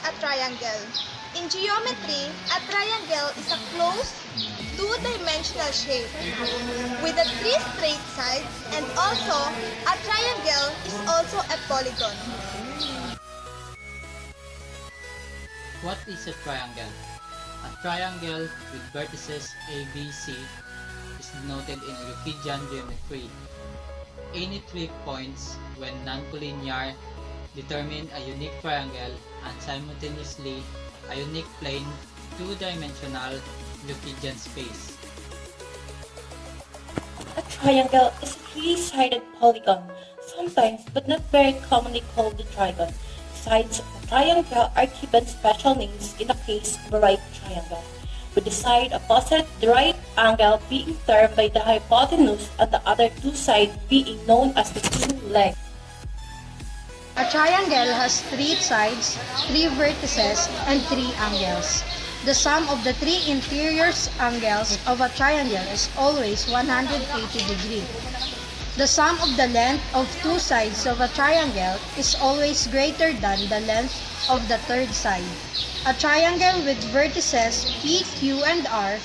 a triangle? In geometry, a triangle is a closed, two-dimensional shape with the three straight sides, and also a triangle is also a polygon. What is a triangle? A triangle with vertices A, B, C is denoted in Euclidean geometry. Any 3 points, when non-collinear, determine a unique triangle and simultaneously a unique plane, two-dimensional Euclidean space. A triangle is a three-sided polygon, sometimes but not very commonly called the trigon. Sides of a triangle are given special names in the case of a right triangle, with the side opposite the right angle being termed by the hypotenuse and the other two sides being known as the two legs. A triangle has 3 sides, 3 vertices, and 3 angles. The sum of the 3 interior angles of a triangle is always 180 degrees. The sum of the length of 2 sides of a triangle is always greater than the length of the third side. A triangle with vertices P, Q, and R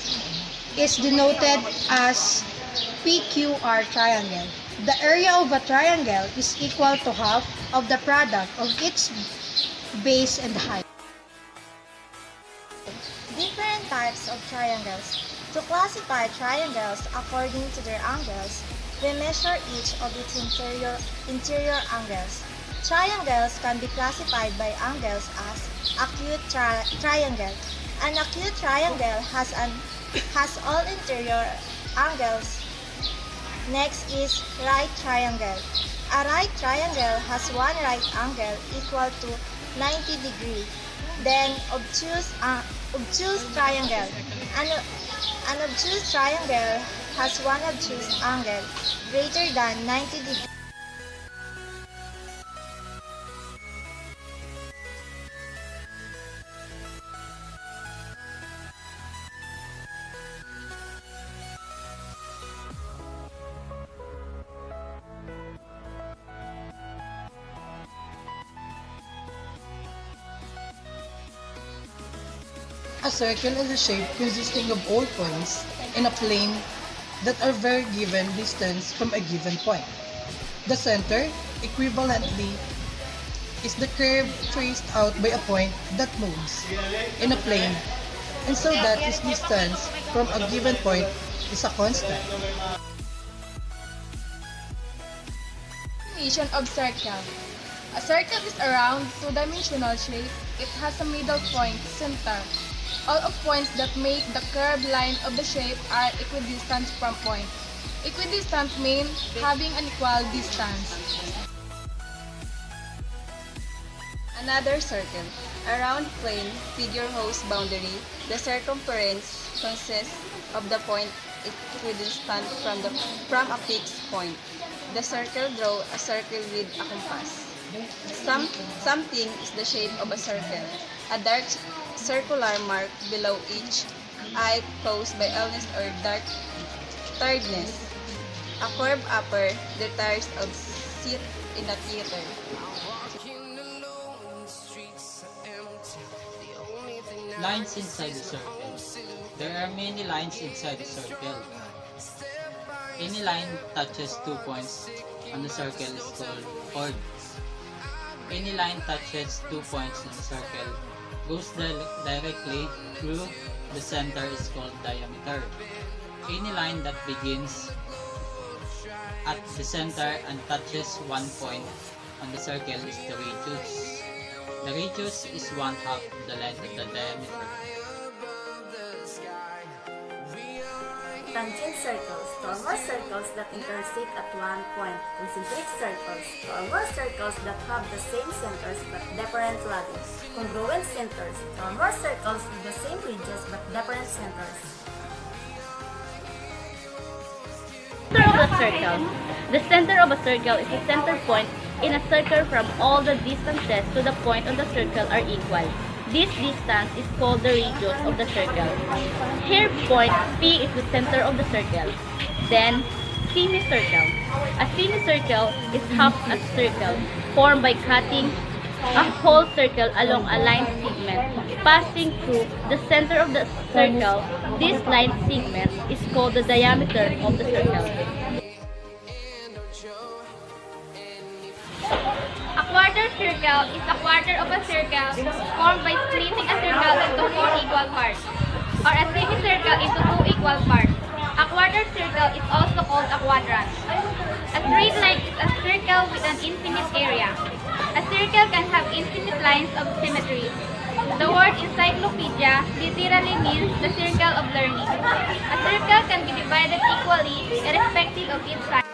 is denoted as PQR triangle. The area of a triangle is equal to half of the product of its base and height. Different types of triangles. To classify triangles according to their angles, we measure each of its interior angles. Triangles can be classified by angles as acute triangle. An acute triangle has all interior angles. Next is right triangle. A right triangle has one right angle equal to 90 degrees. Then obtuse triangle. An obtuse triangle has one obtuse angle greater than 90 degrees. A circle is a shape consisting of all points in a plane that are very given distance from a given point. The center, equivalently, is the curve traced out by a point that moves in a plane, and so that its distance from a given point is a constant. Definition of circle. A circle is a round, two-dimensional shape. It has a middle point, center. All of points that make the curved line of the shape are equidistant from point. Equidistant means having an equal distance. Another circle. A round plane with your host boundary. The circumference consists of the point equidistant from a fixed point. The circle draw a circle with a compass. Something is the shape of a circle. A dark circular mark below each eye caused by illness or dark tiredness. A curved upper, the tires of seat in a theater. Lines inside the circle. There are many lines inside the circle. Any line touches 2 points on the circle is called chords. Any line touches 2 points on the circle goes directly through the center is called diameter. Any line that begins at the center and touches 1 point on the circle is the radius. The radius is 1/2 of the length of the diameter. Tangent circles, normal circles that intersect at one point. Concentric circles, normal circles that have the same centers but different radius. Congruent centers, normal circles with the same radius but different centers. Center of a circle. The center of a circle is the center point in a circle from all the distances to the point on the circle are equal. This distance is called the radius of the circle. Here point P is the center of the circle. Then semicircle. A semicircle is half a circle formed by cutting a whole circle along a line segment passing through the center of the circle. This line segment is called the diameter of the circle. A quarter circle is a quarter of a circle formed by splitting a circle into 4 equal parts, or a semicircle into 2 equal parts. A quarter circle is also called a quadrant. A straight line is a circle with an infinite area. A circle can have infinite lines of symmetry. The word encyclopedia literally means the circle of learning. A circle can be divided equally irrespective of its size.